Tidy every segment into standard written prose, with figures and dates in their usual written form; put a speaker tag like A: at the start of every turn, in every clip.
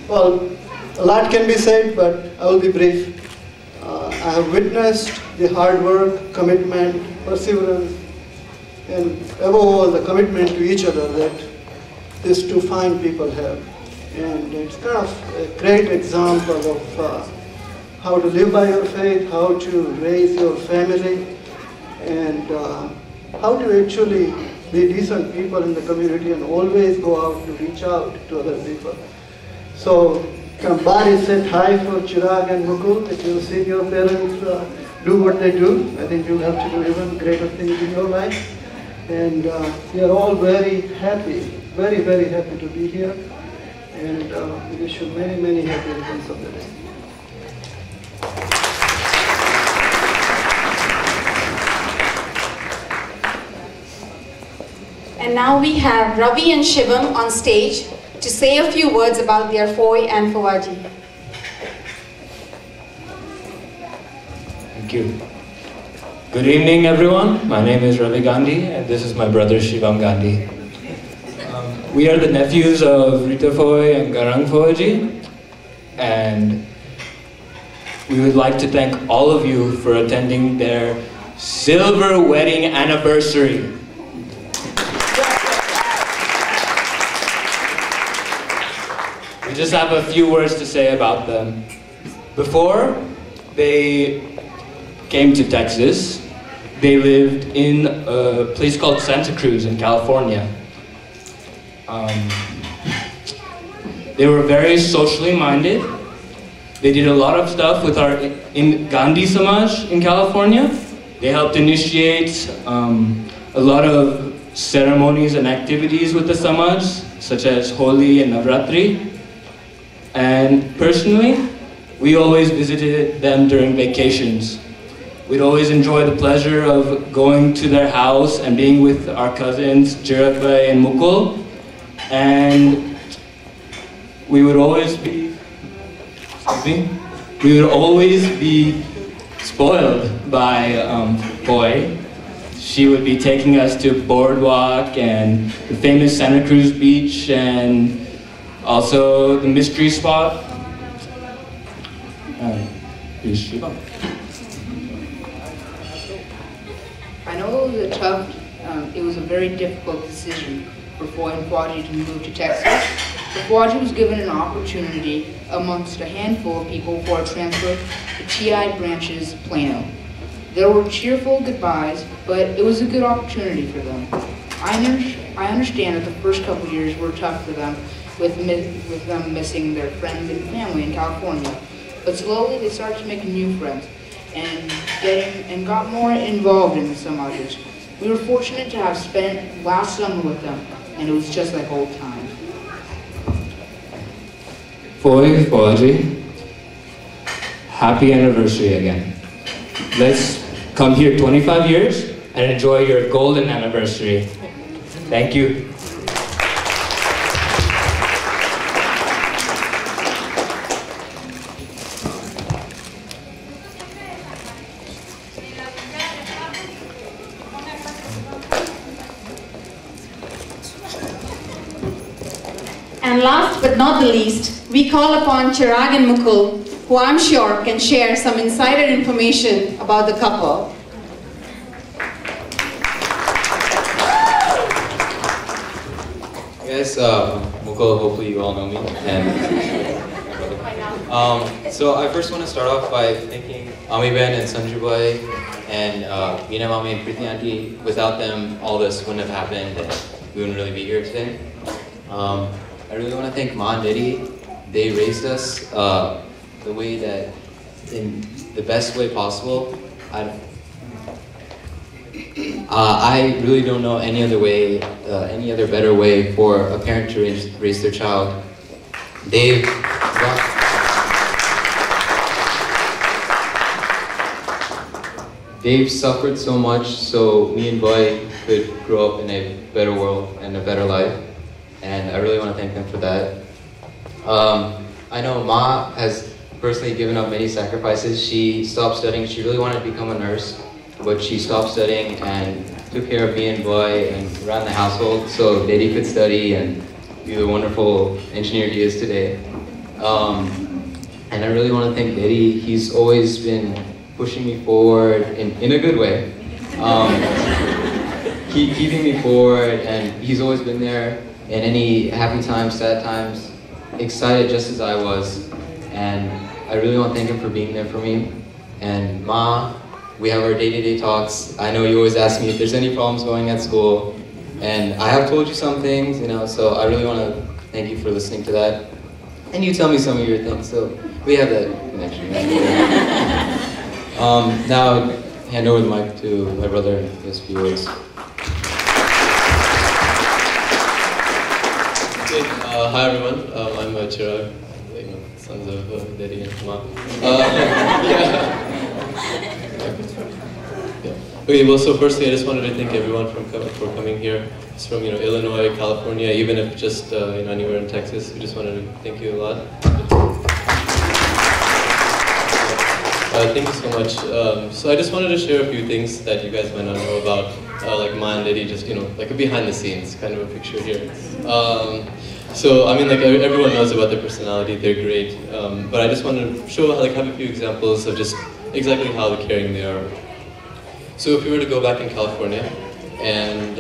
A: Well, a lot can be said, but I will be brief. I have witnessed the hard work, commitment, perseverance, and above all, the commitment to each other that these two fine people have. And it's kind of a great example of how to live by your faith, how to raise your family, and how to actually be decent people in the community and always go out to reach out to other people. So, Bari said hi for Chirag and Mukul. If you see your parents do what they do, I think you'll have to do even greater things in your life. And we are all very happy, very, very happy to be here. And we wish you many, many happy returns of the day.
B: And now we have Ravi and Shivam on stage to say a few words about their Foy and Fawaji.
C: Thank you. Good evening, everyone. My name is Ravi Gandhi, and this is my brother Shivam Gandhi. We are the nephews of Rita Foy and Gaurang Foyji, and we would like to thank all of you for attending their silver wedding anniversary. We just have a few words to say about them. Before they came to Texas, they lived in a place called Santa Cruz in California. They were very socially minded. They did a lot of stuff with in Gandhi Samaj in California. They helped initiate a lot of ceremonies and activities with the Samaj, such as Holi and Navratri. And personally, we always visited them during vacations. We'd always enjoy the pleasure of going to their house and being with our cousins, Jirakbhai and Mukul. And we would always be, spoiled by Foy. She would be taking us to Boardwalk and the famous Santa Cruz Beach and also the mystery spot.
D: I know it was a very difficult decision for Foy and Fawaji to move to Texas. But Fawaji was given an opportunity amongst a handful of people for a transfer to TI Branch's Plano. There were cheerful goodbyes, but it was a good opportunity for them. I understand that the first couple years were tough for them, with them missing their friends and family in California. But slowly they started to make new friends and got more involved in the Samajas. We were fortunate to have spent last summer with them, and it was just like old times.
C: Foy, Fawaji, happy anniversary again. Let's come here 25 years and enjoy your golden anniversary. Thank you.
B: And last but not the least, we call upon Chirag and Mukul, who I'm sure can share some insider information about the couple.
E: Yes, Mukul, hopefully you all know me. And so I first want to start off by thanking Ami Ben and Sanju Bhai and Meena Mami and Preeti Auntie. Without them, all this wouldn't have happened and we wouldn't really be here today. I really want to thank Ma and Didi. They raised us the way that, in the best way possible. I really don't know any other way, any other better way for a parent to raise their child. They've suffered so much so me and Boy could grow up in a better world and a better life. And I really want to thank them for that. I know Ma has personally given up many sacrifices. She stopped studying. She really wanted to become a nurse, but she stopped studying and took care of me and Boy and ran the household so Daddy could study and be the wonderful engineer he is today. And I really want to thank Daddy. He's always been pushing me forward in a good way. Keeping me forward, and he's always been there in any happy times, sad times, excited just as I was. And I really want to thank him for being there for me. And Ma, we have our day-to-day talks. I know you always ask me if there's any problems going at school. And I have told you some things, you know, so I really want to thank you for listening to that. And you tell me some of your things, so we have that connection. Now, hand over the mic to my brother, his few words.
F: Okay, hi everyone, I'm Chirag, you know, sons of Daddy and Ma. Yeah. Okay, well, so firstly, I just wanted to thank everyone for coming here. It's from, you know, Illinois, California, even if just, you know, anywhere in Texas. We just wanted to thank you a lot. Thank you so much. So I just wanted to share a few things that you guys might not know about, like Ma and Daddy, just, you know, like a behind the scenes kind of a picture here. So, I mean, like, everyone knows about their personality, they're great, but I just want to show, like, have a few examples of just exactly how caring they are. So if we were to go back in California, and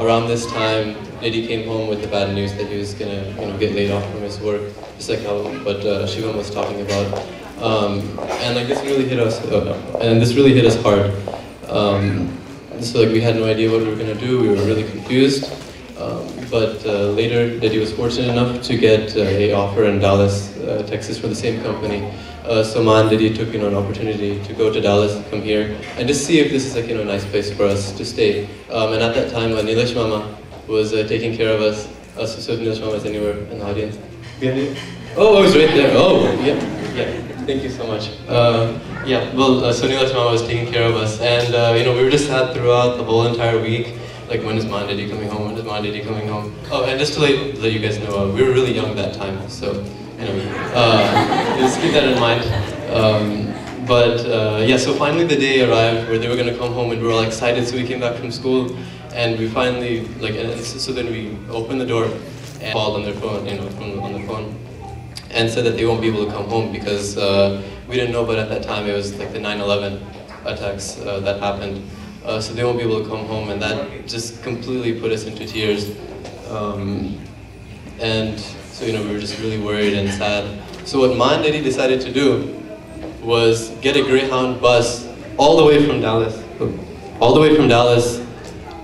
F: around this time, Daddy came home with the bad news that he was gonna, you know, get laid off from his work, just like how what Shivam was talking about. And like this really hit us, hard. So like we had no idea what we were gonna do. We were really confused. But later, Daddy was fortunate enough to get an offer in Dallas, Texas, for the same company. So Ma and Daddy took, you know, an opportunity to go to Dallas and come here and just see if this is like, you know, a nice place for us to stay. And at that time, Nilesh Mama was taking care of us. So if Nilesh Mama is anywhere in the audience. Oh, it was right there. Oh, yeah. Thank you so much. Yeah, well, so Nilesh Mama was taking care of us, and you know, we were just sad throughout the whole entire week. Like, when is Ma and Daddy coming home? When is Ma and Daddy coming home? Oh, and just to let you guys know, we were really young that time, so anyway, just keep that in mind. Yeah, so finally the day arrived where they were gonna come home, and we were all excited. So we came back from school, and we finally so then we opened the door and called on their phone, you know, on the phone, and said that they won't be able to come home because we didn't know, but at that time it was like the 9/11 attacks that happened. So they won't be able to come home, and that just completely put us into tears. And so, you know, we were just really worried and sad. So what Ma and Daddy decided to do was get a Greyhound bus all the way from Dallas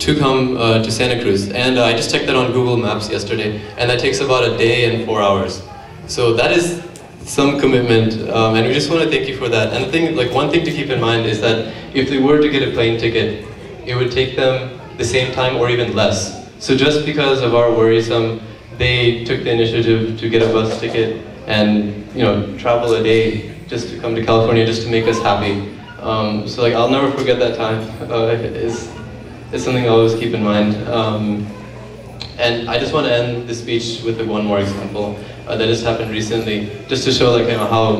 F: to come to Santa Cruz. And I just checked that on Google Maps yesterday, and that takes about a day and 4 hours. So that is some commitment, and we just want to thank you for that. And the thing, like, one thing to keep in mind is that if they were to get a plane ticket, it would take them the same time or even less. So just because of our worrisome, they took the initiative to get a bus ticket and, you know, travel a day just to come to California just to make us happy. So like, I'll never forget that time. It's something I always keep in mind. And I just want to end this speech with one more example that just happened recently, just to show, like, you know, how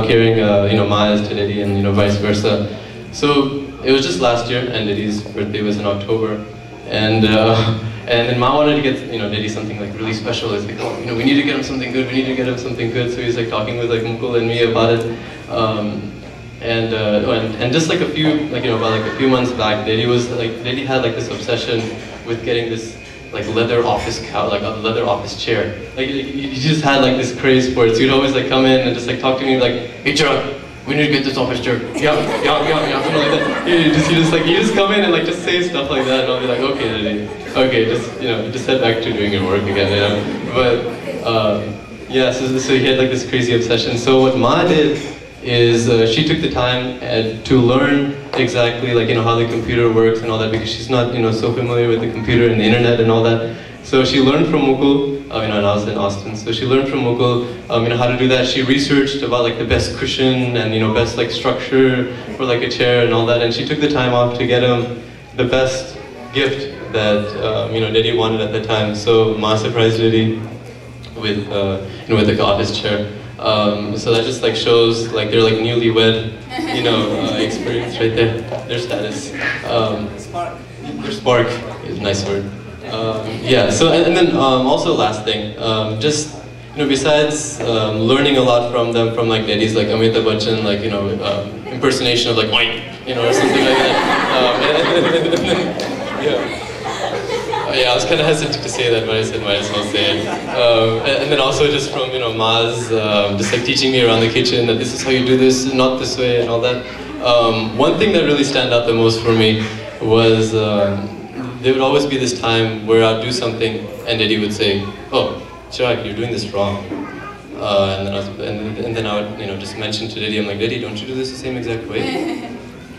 F: caring, you know, Ma is to Daddy, and, you know, vice versa. So it was just last year, and Daddy's birthday was in October, and then Ma wanted to get, you know, Daddy something like really special. It's like, oh, you know, we need to get him something good. We need to get him something good. So he's like talking with like Mukul and me about it. And just like about like a few months back, Daddy had like this obsession with getting this like leather office chair. Like he just had like this craze for it. So he'd always like come in and just like talk to me like, hey Chirag, we need to get this office chair. Yeah, something like that. He just come in and like just say stuff like that, and I'll be like, okay, Daddy, okay, just head back to doing your work again, you know. But yeah, so he had like this crazy obsession. So what Ma did is she took the time to learn exactly, like, you know, how the computer works and all that, because she's not, you know, so familiar with the computer and the internet and all that. So she learned from Mukul, you know, and I was in Austin, so she learned from Mukul, you know, how to do that. She researched about like the best cushion and, you know, best like structure for like a chair and all that, and she took the time off to get him the best gift that, you know, Daddy wanted at the time. So Ma surprised Daddy with, you know, with the office chair. So that just like shows like they're like newlywed, you know, experience right there, their status. Their spark is a nice word. Yeah. So and then also last thing, just besides learning a lot from them, from like ladies like Amitabh Bachchan, like impersonation of like oink, or something like that. Yeah. Yeah, I was kind of hesitant to say that, but I said might as well say it. And then also just from Maz, just like teaching me around the kitchen that this is how you do this, not this way, and all that. One thing that really stand out the most for me was there would always be this time where I'd do something and Eddie would say, "Oh, Chirag, you're doing this wrong." And then I would just mention to Diddy, I'm like, "Diddy, don't you do this the same exact way?"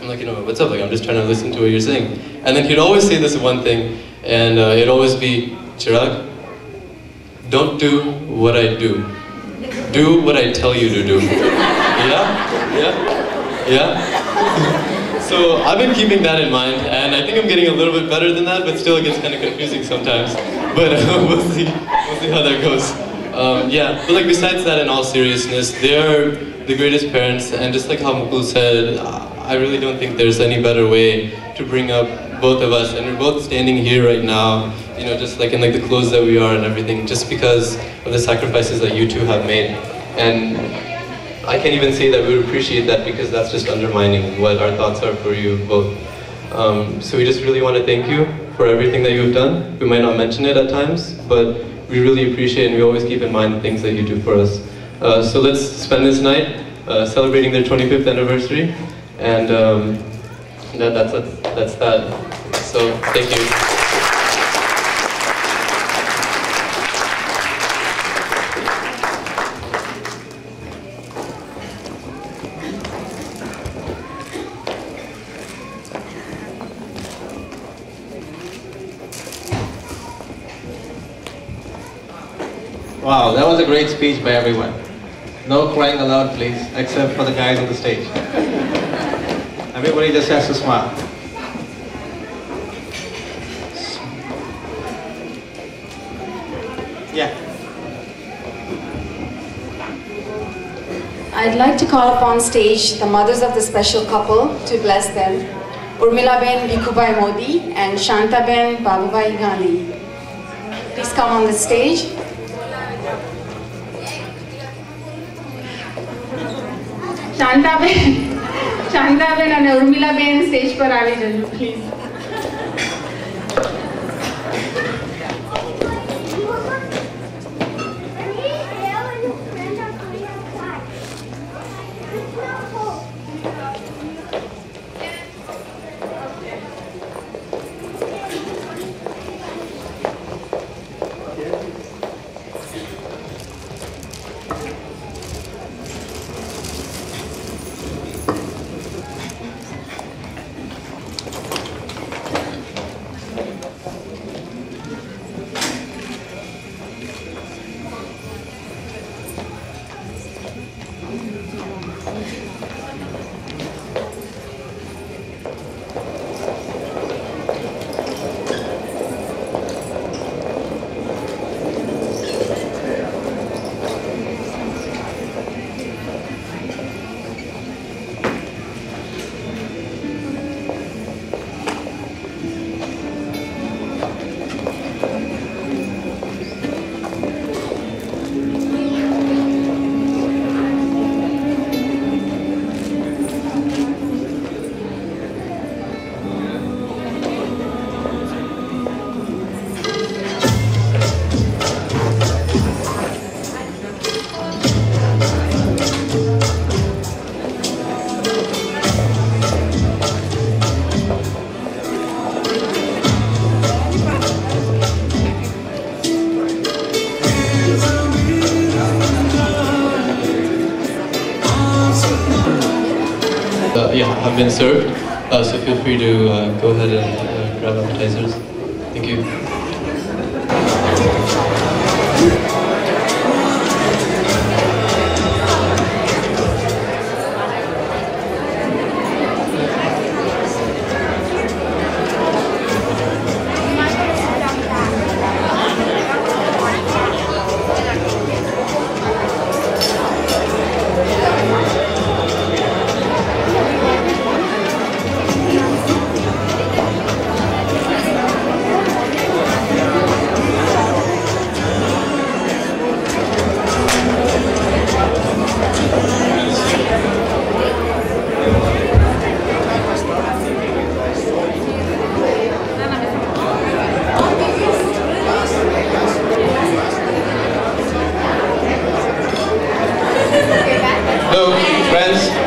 F: I'm like, "What's up? Like, I'm just trying to listen to what you're saying." And then he'd always say this one thing, and it'd always be, "Chirag, don't do what I do. Do what I tell you to do." Yeah? So I've been keeping that in mind, and I think I'm getting a little bit better than that, but still it gets kind of confusing sometimes. But we'll see how that goes. Yeah, but like besides that, in all seriousness, they're the greatest parents, and just like how Mukul said, I really don't think there's any better way to bring up both of us, and we're both standing here right now, just like in like the clothes that we are and everything, just because of the sacrifices that you two have made. And I can't even say that we would appreciate that, because that's just undermining what our thoughts are for you both. So we just really want to thank you for everything that you've done. We might not mention it at times, but we really appreciate, and we always keep in mind the things that you do for us. So let's spend this night celebrating their 25th anniversary, and that's that. So thank you.
G: Wow, that was a great speech by everyone. No crying aloud, please, except for the guys on the stage. Everybody just has to smile. Yeah.
B: I'd like to call upon stage the mothers of the special couple to bless them. Urmilaben Bhikubai Modi and Shantaben Babubai Gandhi. Please come on the stage. Shantaben and Urmilaben stage पर आगे जल्दी please.
F: Have been served, so feel free to go ahead and grab appetizers. Thank you.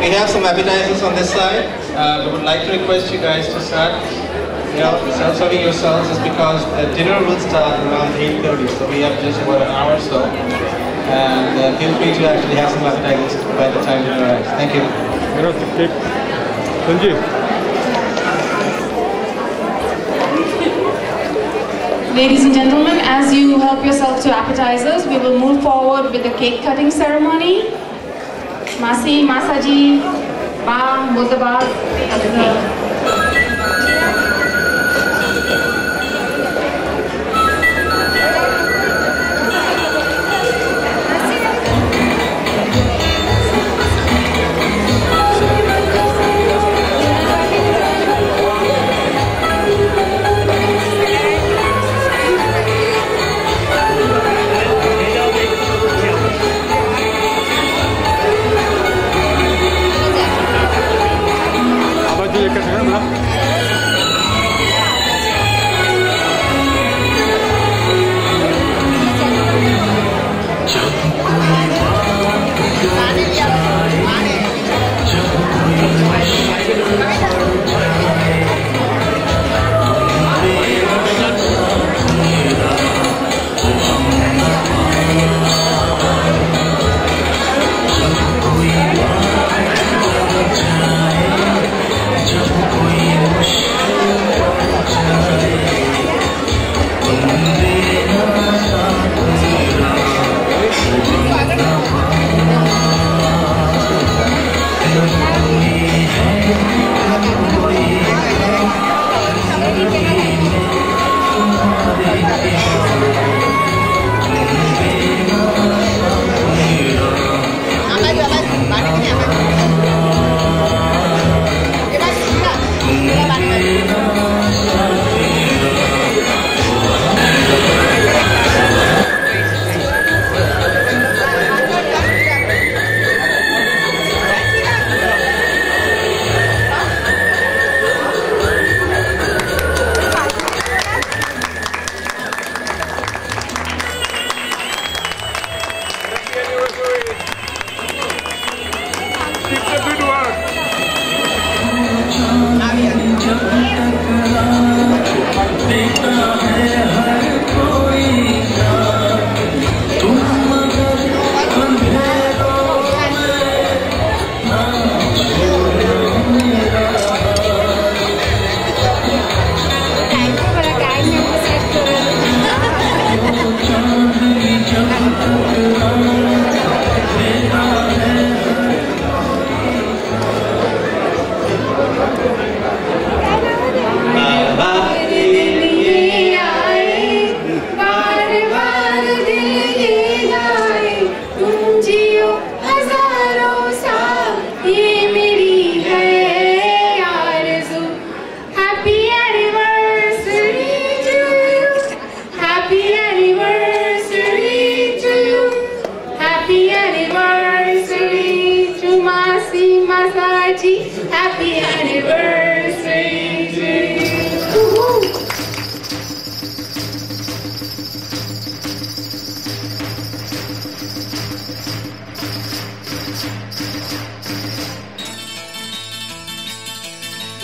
G: we have some appetizers on this side. We would like to request you guys to start, self-serving yourselves, just because dinner will start around 8:30, so we have just about an hour or so. And feel free to actually have some appetizers by the time dinner arrives. Thank you.
B: Ladies and gentlemen, as you help yourself to appetizers, we will move forward with the cake cutting ceremony. Masi, Masaji, Ba, Mudaba, cut the cake. Happy anniversary to you.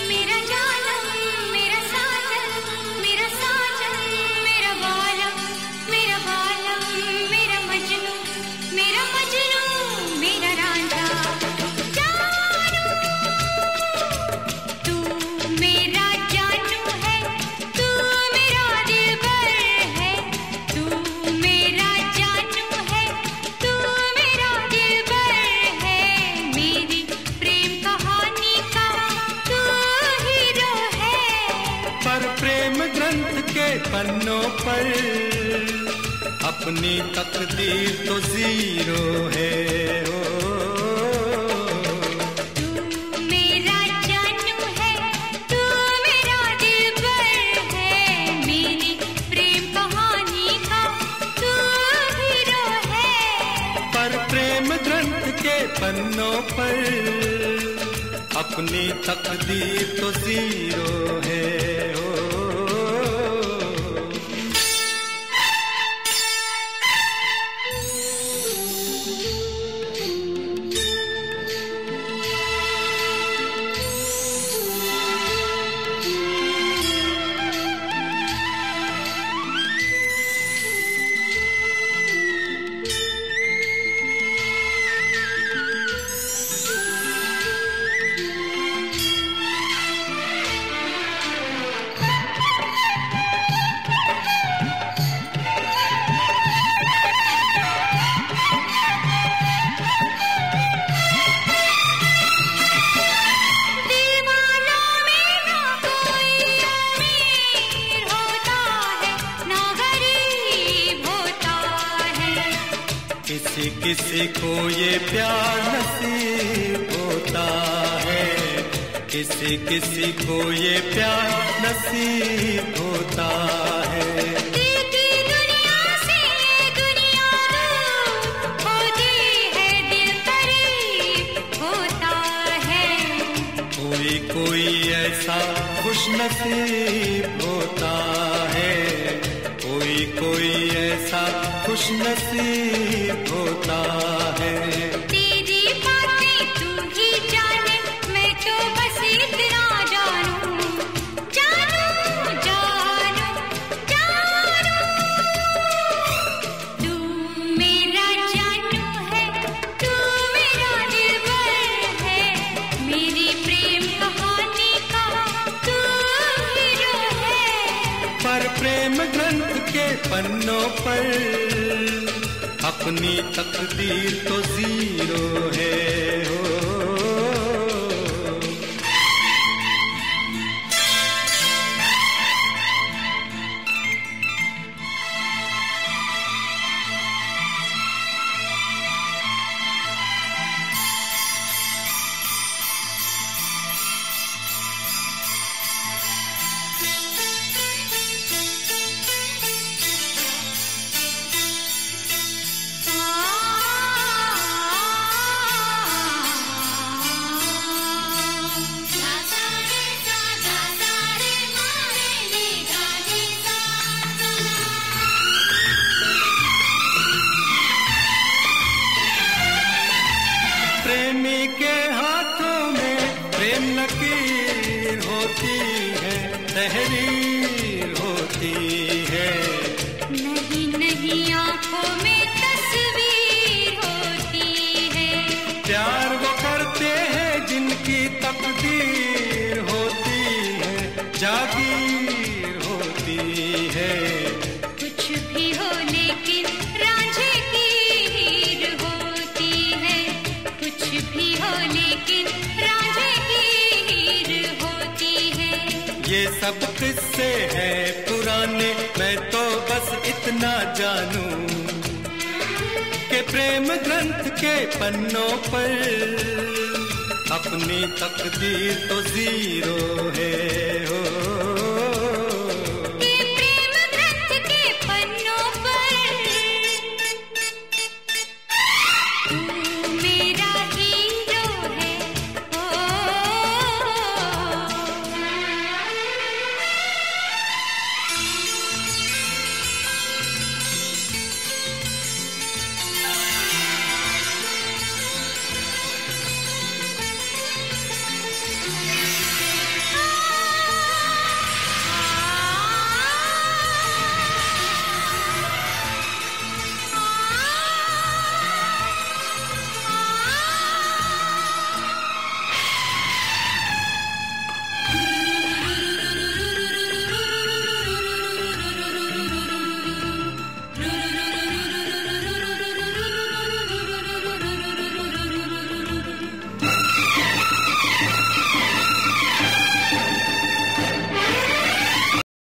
H: मेरा जानम मेरा साजन मेरा साजन मेरा बालम मेरा मजनू मेरा रांझा जानू तू मेरा जानू है तू मेरा दिलबर है तू मेरा जानू है तू मेरा दिलबर है मेरी प्रेम कहानी का तू हीरो है
I: पर प्रेम ग्रंथ के पन्नों पर अपनी तकदीर तो जीरो है
H: तू मेरा जानू है तू मेरा दिलबर है मेरी प्रेम कहानी का तू हीरो है
I: पर प्रेम ग्रंथ के पन्नों पर अपनी तकदीर तो जीरो है किसी किसी को ये प्यार नसीब होता है, किसी किसी को ये प्यार नसीब होता है।
H: दीदी दुनिया से दुनिया होती है, दिल करीब होता है।
I: कोई कोई ऐसा खुश नसीब होता है, कोई कोई ऐसा खुश नसीब होता है।
H: तेरी बातें तू ही जाने, मैं तो बस इतना जानूं, जानूं जानूं जानूं। तू मेरा जानू है, तू मेरा दिलबर है, मेरी प्रेम कहानी का तू हीरो है।
I: पर प्रेम ग्रंथ के पन्नों पर अपनी तकदीर तो जीरो है हो। प्रेमी के हाथों में प्रेम लकीर होती है, तहरीर होती है।
H: नहीं नहीं आंखों में तस्वीर होती है।
I: प्यार वो करते हैं जिनकी तकदीर होती है, जागीर होती है।
H: कुछ भी हो लेकिन रांझे की हीर होती है, कुछ भी हो लेकिन रांझे की हीर होती है।
I: ये सब किस्से हैं पुराने, मैं तो बस इतना जानूं कि प्रेम ग्रंथ के पन्नों पर अपनी तकदीर तो जीरो है हो।